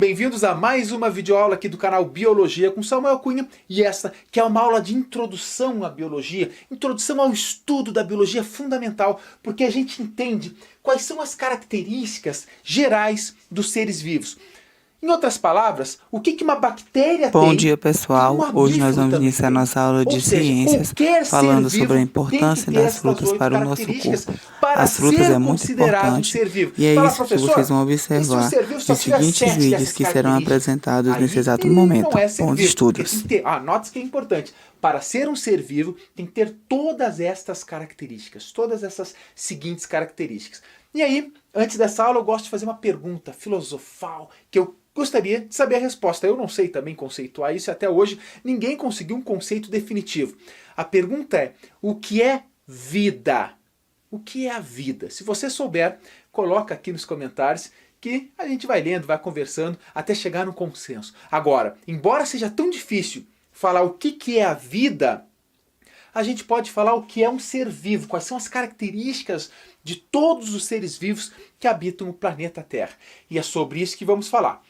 Bem-vindos a mais uma videoaula aqui do canal Biologia com Samuel Cunha, e esta que é uma aula de introdução à biologia, introdução ao estudo da biologia fundamental, porque a gente entende quais são as características gerais dos seres vivos. Em outras palavras, o que uma bactéria tem? Bom dia, pessoal. Hoje nós vamos iniciar tem? nossa aula de Ou seja, ciências, qualquer falando ser sobre a vivo importância tem que ter das estas frutas 8 para o nosso características corpo. para As frutas ser é muito considerado um importante ser vivo. e é Fala, isso que vocês vão professor, e se um observar ser vivo só nos tiver seguintes 7 vídeos dessas que serão características? apresentados nesse Aí exato ele momento. não é ser Bons vivo, porque estudos! tem que ter, anote que é importante, para ser um ser vivo tem que ter todas estas características, todas essas seguintes características. E aí, antes dessa aula eu gosto de fazer uma pergunta filosofal, que eu gostaria de saber a resposta. Eu não sei também conceituar isso, e até hoje ninguém conseguiu um conceito definitivo. A pergunta é, o que é vida? O que é a vida? Se você souber, coloca aqui nos comentários que a gente vai lendo, vai conversando até chegar no consenso. Agora, embora seja tão difícil falar o que é a vida, a gente pode falar o que é um ser vivo, quais são as características de todos os seres vivos que habitam o planeta Terra. E é sobre isso que vamos falar.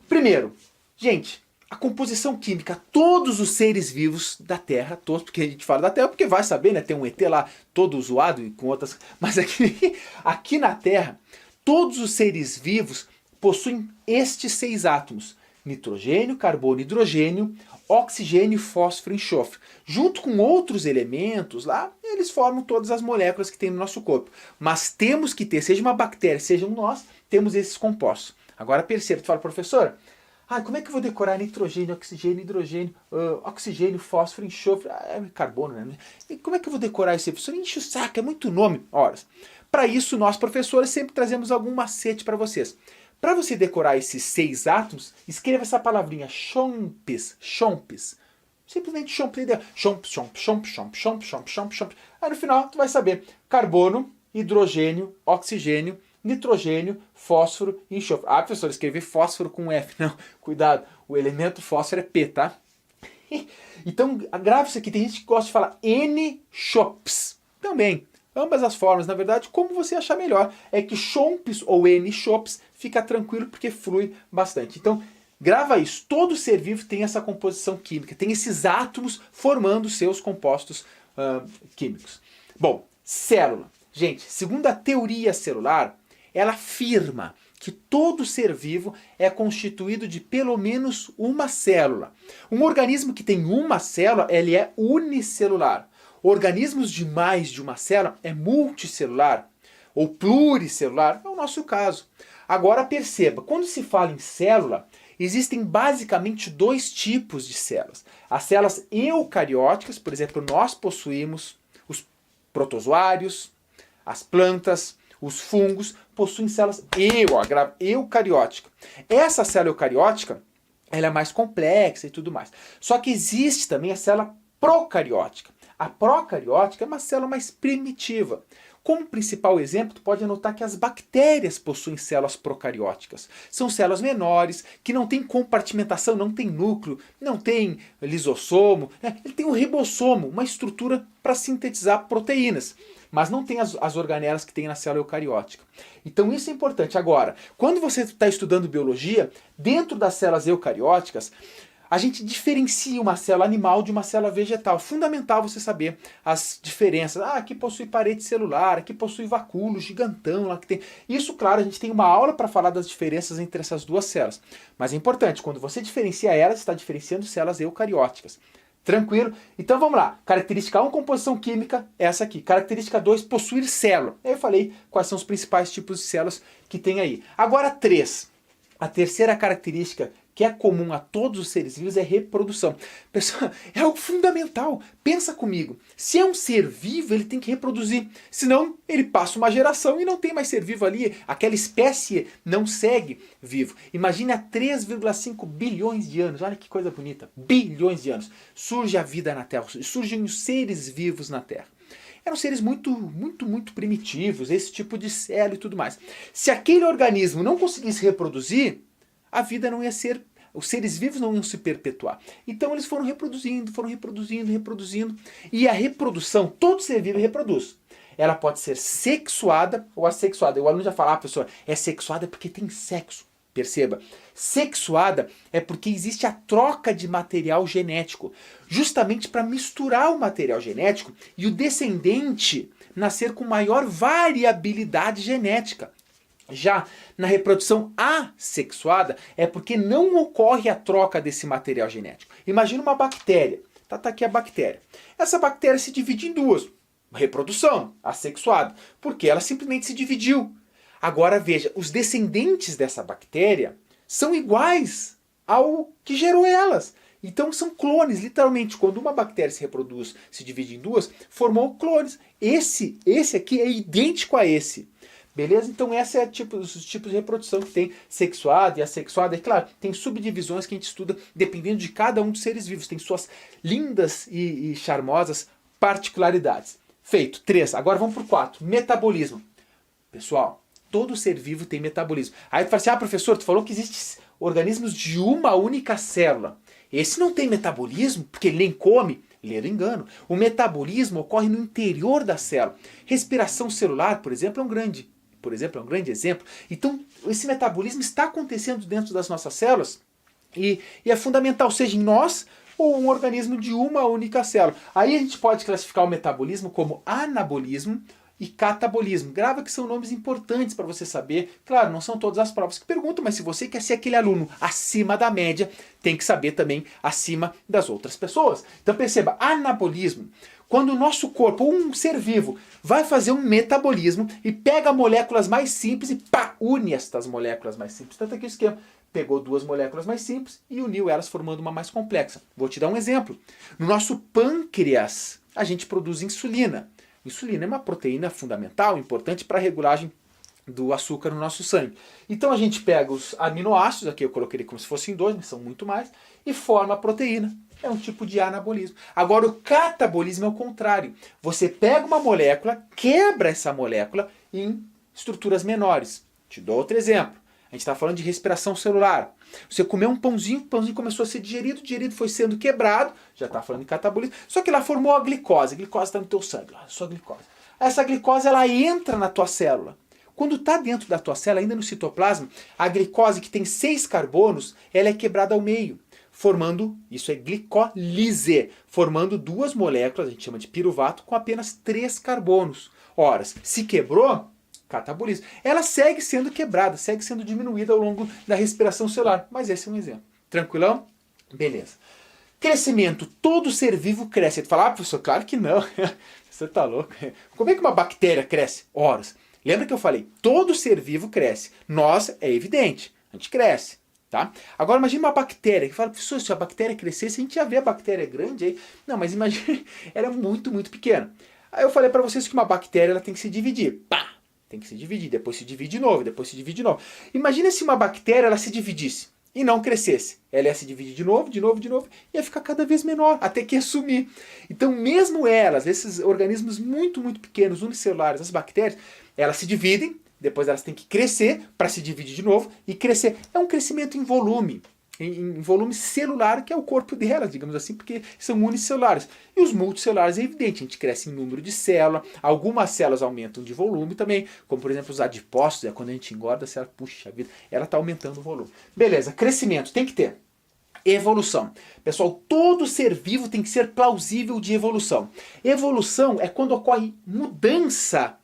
Primeiro, gente, a composição química, todos os seres vivos da Terra, todos, porque a gente fala da Terra, porque vai saber, né, tem um ET lá todo zoado e com outras, mas aqui na Terra, todos os seres vivos possuem estes 6 átomos: nitrogênio, carbono, hidrogênio, oxigênio, fósforo e enxofre. Junto com outros elementos lá, eles formam todas as moléculas que tem no nosso corpo. Mas temos que ter, seja uma bactéria, seja nós, temos esses compostos. Agora perceba, tu fala, professor, como é que eu vou decorar nitrogênio, oxigênio, hidrogênio, oxigênio, fósforo, enxofre, carbono, né? E como é que eu vou decorar isso aí? Professor, enche o saco, é muito nome. Ora, para isso nós, professores, sempre trazemos algum macete para vocês. Para você decorar esses 6 átomos, escreva essa palavrinha chompes, chompes. Simplesmente chompes, chomp, chomp, chomp, chomp, chomp, chomp, chomp, chomp. Aí no final tu vai saber carbono, hidrogênio, oxigênio, nitrogênio, fósforo e enxofre. Professor, escrevi fósforo com F. Não, cuidado, o elemento fósforo é P, tá? Então, grave isso aqui, tem gente que gosta de falar N-chops. Também, ambas as formas, na verdade, como você achar melhor. É que chomps ou N-chops fica tranquilo porque flui bastante. Então, grava isso. Todo ser vivo tem essa composição química, tem esses átomos formando seus compostos químicos. Bom, célula. Gente, segundo a teoria celular, ela afirma que todo ser vivo é constituído de pelo menos uma célula. Um organismo que tem uma célula, ele é unicelular. Organismos de mais de uma célula é multicelular ou pluricelular, é o nosso caso. Agora perceba, quando se fala em célula, existem basicamente 2 tipos de células. As células eucarióticas, por exemplo, nós possuímos os protozoários, as plantas, os fungos, possuem células eucarióticas. Essa célula eucariótica, ela é mais complexa e tudo mais. Só que existe também a célula procariótica. A procariótica é uma célula mais primitiva. Como principal exemplo, tu pode anotar que as bactérias possuem células procarióticas. São células menores, que não têm compartimentação, não tem núcleo, não tem lisossomo. Ele tem um ribossomo, uma estrutura para sintetizar proteínas. Mas não tem as organelas que tem na célula eucariótica. Então isso é importante. Agora, quando você está estudando biologia, dentro das células eucarióticas, a gente diferencia uma célula animal de uma célula vegetal. É fundamental você saber as diferenças. Aqui possui parede celular, aqui possui vacúolo gigantão. Lá que tem. Isso, claro, a gente tem uma aula para falar das diferenças entre essas duas células. Mas é importante, quando você diferencia elas, você está diferenciando células eucarióticas. Tranquilo? Então vamos lá. Característica 1, composição química, essa aqui. Característica 2, possuir célula. Eu falei quais são os principais tipos de células que tem aí. Agora 3. A terceira característica que é comum a todos os seres vivos é reprodução. Pessoal, é algo fundamental. Pensa comigo. Se é um ser vivo, ele tem que reproduzir. Senão, ele passa uma geração e não tem mais ser vivo ali. Aquela espécie não segue vivo. Imagine há 3,5 bilhões de anos. Olha que coisa bonita. Bilhões de anos. Surge a vida na Terra. Surgem os seres vivos na Terra. Eram seres muito primitivos, esse tipo de célula e tudo mais. Se aquele organismo não conseguisse reproduzir, a vida não ia ser, os seres vivos não iam se perpetuar. Então eles foram reproduzindo. E a reprodução, todo ser vivo reproduz. Ela pode ser sexuada ou assexuada. O aluno já fala, professor, é sexuada porque tem sexo. Perceba, sexuada é porque existe a troca de material genético, justamente para misturar o material genético e o descendente nascer com maior variabilidade genética. Já na reprodução assexuada é porque não ocorre a troca desse material genético. Imagina uma bactéria. Tá aqui a bactéria. Essa bactéria se divide em duas. Reprodução assexuada, porque ela simplesmente se dividiu. Agora veja, os descendentes dessa bactéria são iguais ao que gerou elas. Então são clones, literalmente. Quando uma bactéria se reproduz, se divide em duas, formou clones. Esse aqui é idêntico a esse. Beleza? Então esse é os tipos de reprodução que tem sexuada e assexuada. É claro, tem subdivisões que a gente estuda dependendo de cada um dos seres vivos. Tem suas lindas e charmosas particularidades. Feito. 3. Agora vamos para o 4. Metabolismo. Pessoal, todo ser vivo tem metabolismo. Aí tu fala assim, professor, tu falou que existem organismos de uma única célula. Esse não tem metabolismo, porque ele nem come. Ledo engano. O metabolismo ocorre no interior da célula. Respiração celular, por exemplo, é um grande exemplo. Então, esse metabolismo está acontecendo dentro das nossas células e é fundamental, seja em nós ou um organismo de uma única célula. Aí a gente pode classificar o metabolismo como anabolismo e catabolismo. Grava que são nomes importantes para você saber. Claro, não são todas as provas que perguntam, mas se você quer ser aquele aluno acima da média, tem que saber também acima das outras pessoas. Então perceba, anabolismo, quando o nosso corpo, um ser vivo, vai fazer um metabolismo e pega moléculas mais simples e une estas moléculas mais simples. Tanto aqui o esquema. Pegou duas moléculas mais simples e uniu elas formando uma mais complexa. Vou te dar um exemplo. No nosso pâncreas, a gente produz insulina. Insulina é uma proteína fundamental, importante para a regulagem do açúcar no nosso sangue. Então a gente pega os aminoácidos, aqui eu coloquei como se fossem 2, mas são muito mais, e forma a proteína. É um tipo de anabolismo. Agora o catabolismo é o contrário. Você pega uma molécula, quebra essa molécula em estruturas menores. Te dou outro exemplo. A gente está falando de respiração celular. Você comeu um pãozinho, o pãozinho começou a ser digerido, foi sendo quebrado, já está falando de catabolismo, só que lá formou a glicose está no teu sangue, a sua glicose. Essa glicose ela entra na tua célula. Quando está dentro da tua célula, ainda no citoplasma, a glicose que tem 6 carbonos, ela é quebrada ao meio, formando, isso é glicólise, formando duas moléculas, a gente chama de piruvato, com apenas 3 carbonos. Ora, se quebrou, catabolismo. Ela segue sendo quebrada, segue sendo diminuída ao longo da respiração celular. Mas esse é um exemplo. Tranquilão? Beleza. Crescimento. Todo ser vivo cresce. Tu fala, professor, claro que não. Você tá louco. Como é que uma bactéria cresce? Horas. Lembra que eu falei? Todo ser vivo cresce. Nós, é evidente. A gente cresce. Tá? Agora imagine uma bactéria. Que fala, professor, se a bactéria crescesse, a gente ia ver a bactéria grande aí. Não, mas imagine, ela é muito, muito pequena. Aí eu falei para vocês que uma bactéria ela tem que se dividir. Pá! Tem que se dividir, depois se divide de novo, depois se divide de novo. Imagina se uma bactéria ela se dividisse e não crescesse. Ela ia se dividir de novo, e ia ficar cada vez menor, até que ia sumir. Então mesmo elas, esses organismos muito, muito pequenos, unicelulares, as bactérias, elas se dividem, depois elas têm que crescer para se dividir de novo e crescer. É um crescimento em volume. Em volume celular, que é o corpo delas, digamos assim, porque são unicelulares. E os multicelulares é evidente, a gente cresce em número de células, algumas células aumentam de volume também, como por exemplo os adipócitos, quando a gente engorda, a célula, puxa vida, ela está aumentando o volume. Beleza, crescimento, tem que ter. Evolução. Pessoal, todo ser vivo tem que ser plausível de evolução. Evolução é quando ocorre mudança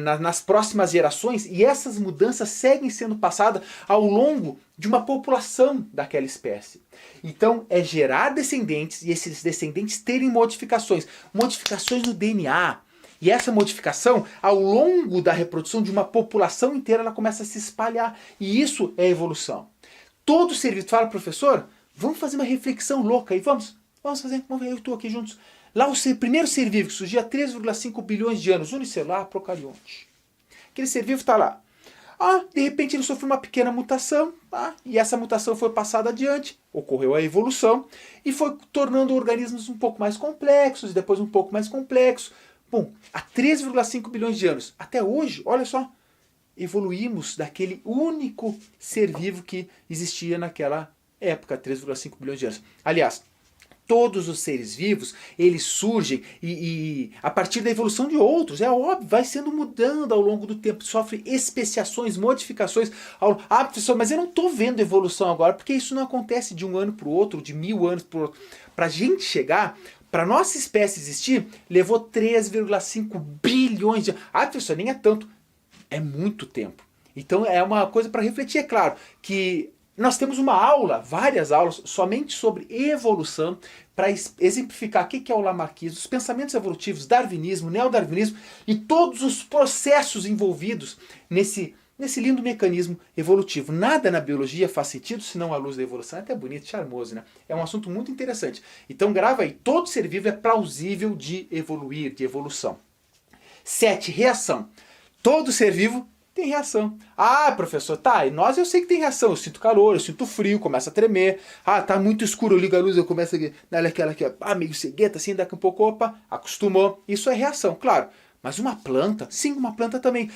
nas próximas gerações e essas mudanças seguem sendo passadas ao longo de uma população daquela espécie. Então é gerar descendentes e esses descendentes terem modificações no DNA. E essa modificação, ao longo da reprodução de uma população inteira, ela começa a se espalhar. E isso é evolução. Todo ser vivo fala, professor, vamos fazer uma reflexão louca aí, vamos fazer, vamos ver, eu estou aqui juntos. Lá o primeiro ser vivo que surgiu há 3,5 bilhões de anos, unicelular, procarionte. Aquele ser vivo está lá. De repente ele sofreu uma pequena mutação, e essa mutação foi passada adiante, ocorreu a evolução, e foi tornando organismos um pouco mais complexos, e depois um pouco mais complexos. Bom, há 3,5 bilhões de anos, até hoje, olha só, evoluímos daquele único ser vivo que existia naquela época, 3,5 bilhões de anos. Aliás, Todos os seres vivos, eles surgem e a partir da evolução de outros, é óbvio, vai sendo mudando ao longo do tempo, sofre especiações, modificações. Professor, mas eu não estou vendo evolução agora, porque isso não acontece de um ano para o outro, de 1000 anos para o outro. Para a gente chegar, para nossa espécie existir, levou 3,5 bilhões de anos. Professor, nem é tanto, é muito tempo. Então é uma coisa para refletir, é claro, que nós temos uma aula, várias aulas, somente sobre evolução, para exemplificar o que é o lamarckismo, os pensamentos evolutivos, darwinismo, neodarwinismo e todos os processos envolvidos nesse lindo mecanismo evolutivo. Nada na biologia faz sentido senão a luz da evolução. É até bonito, charmoso, né? É um assunto muito interessante. Então grava aí, todo ser vivo é plausível de evoluir, de evolução. 7. Reação. Todo ser vivo tem reação. Professor, tá, e nós eu sei que tem reação. Eu sinto calor, eu sinto frio, começa a tremer. Tá muito escuro, eu ligo a luz, eu começo a dar aquela aqui, meio cegueta, assim, daqui a pouco, opa, acostumou. Isso é reação, claro. Mas uma planta, sim, uma planta também.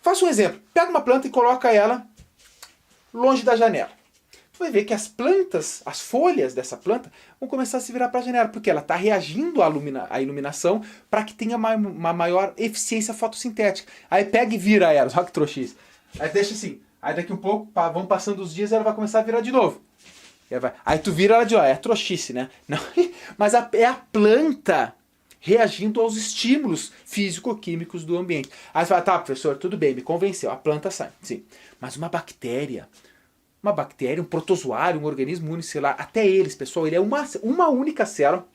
Faça um exemplo. Pega uma planta e coloca ela longe da janela. Tu vai ver que as plantas, as folhas dessa planta, vão começar a se virar para a janela, porque ela está reagindo à iluminação para que tenha uma maior eficiência fotossintética. Aí pega e vira ela, olha que trouxice. Aí deixa assim. Aí daqui um pouco, vão passando os dias e ela vai começar a virar de novo. Aí tu vira ela de novo. É trouxice, né? Não, mas é a planta reagindo aos estímulos físico-químicos do ambiente. Aí você fala, tá, professor, tudo bem, me convenceu, a planta sai. Sim. Mas uma bactéria, um protozoário, um organismo unicelular, até eles, pessoal, ele é uma única célula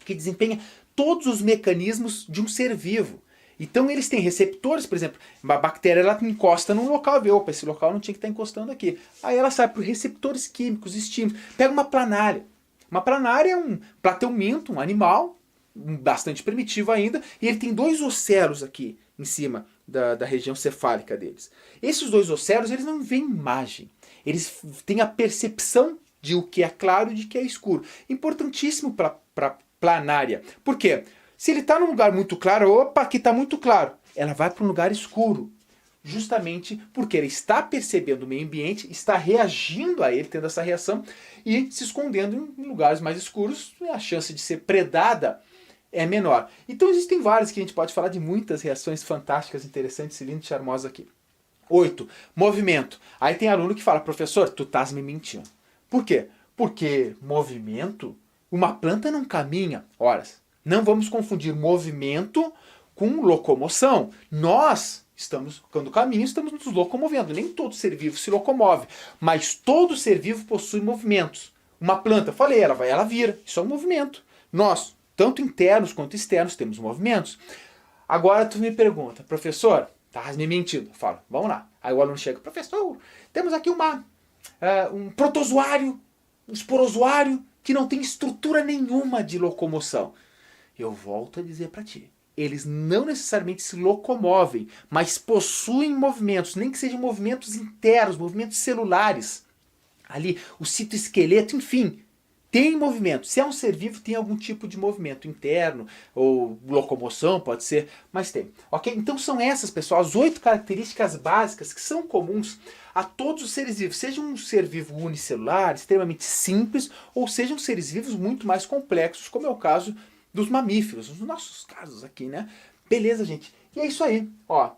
que desempenha todos os mecanismos de um ser vivo. Então eles têm receptores, por exemplo, uma bactéria ela encosta num local, vê, opa, esse local não tinha que estar encostando aqui. Aí ela sai por receptores químicos, estímulos. Pega uma planária. Uma planária é um platelminto, um animal, bastante primitivo ainda, e ele tem 2 ocelos aqui em cima da região cefálica deles. Esses 2 ocelos, eles não veem imagem. Eles têm a percepção de o que é claro e de que é escuro. Importantíssimo para planária. Por quê? Se ele está num lugar muito claro, opa, aqui está muito claro. Ela vai para um lugar escuro. Justamente porque ele está percebendo o meio ambiente, está reagindo a ele, tendo essa reação, e se escondendo em lugares mais escuros, a chance de ser predada é menor. Então existem várias que a gente pode falar de muitas reações fantásticas, interessantes, lindas e charmosas aqui. 8. Movimento. Aí tem aluno que fala, professor, tu estás me mentindo. Por quê? Porque movimento, uma planta não caminha. Ora, não vamos confundir movimento com locomoção. Nós quando caminhamos, estamos nos locomovendo. Nem todo ser vivo se locomove, mas todo ser vivo possui movimentos. Uma planta, falei, ela vira. Isso é um movimento. Nós, tanto internos quanto externos, temos movimentos. Agora tu me pergunta, professor, estás me mentindo? Eu falo, vamos lá. Aí o aluno chega, professor, temos aqui um protozoário, um esporozoário que não tem estrutura nenhuma de locomoção. Eu volto a dizer para ti, eles não necessariamente se locomovem, mas possuem movimentos, nem que sejam movimentos internos, movimentos celulares. Ali, o citoesqueleto, enfim, tem movimento. Se é um ser vivo, tem algum tipo de movimento interno, ou locomoção, pode ser, mas tem. Ok? Então são essas, pessoal, as 8 características básicas que são comuns a todos os seres vivos. Seja um ser vivo unicelular, extremamente simples, ou sejam seres vivos muito mais complexos, como é o caso dos mamíferos, os nossos casos aqui, né? Beleza, gente? E é isso aí, ó.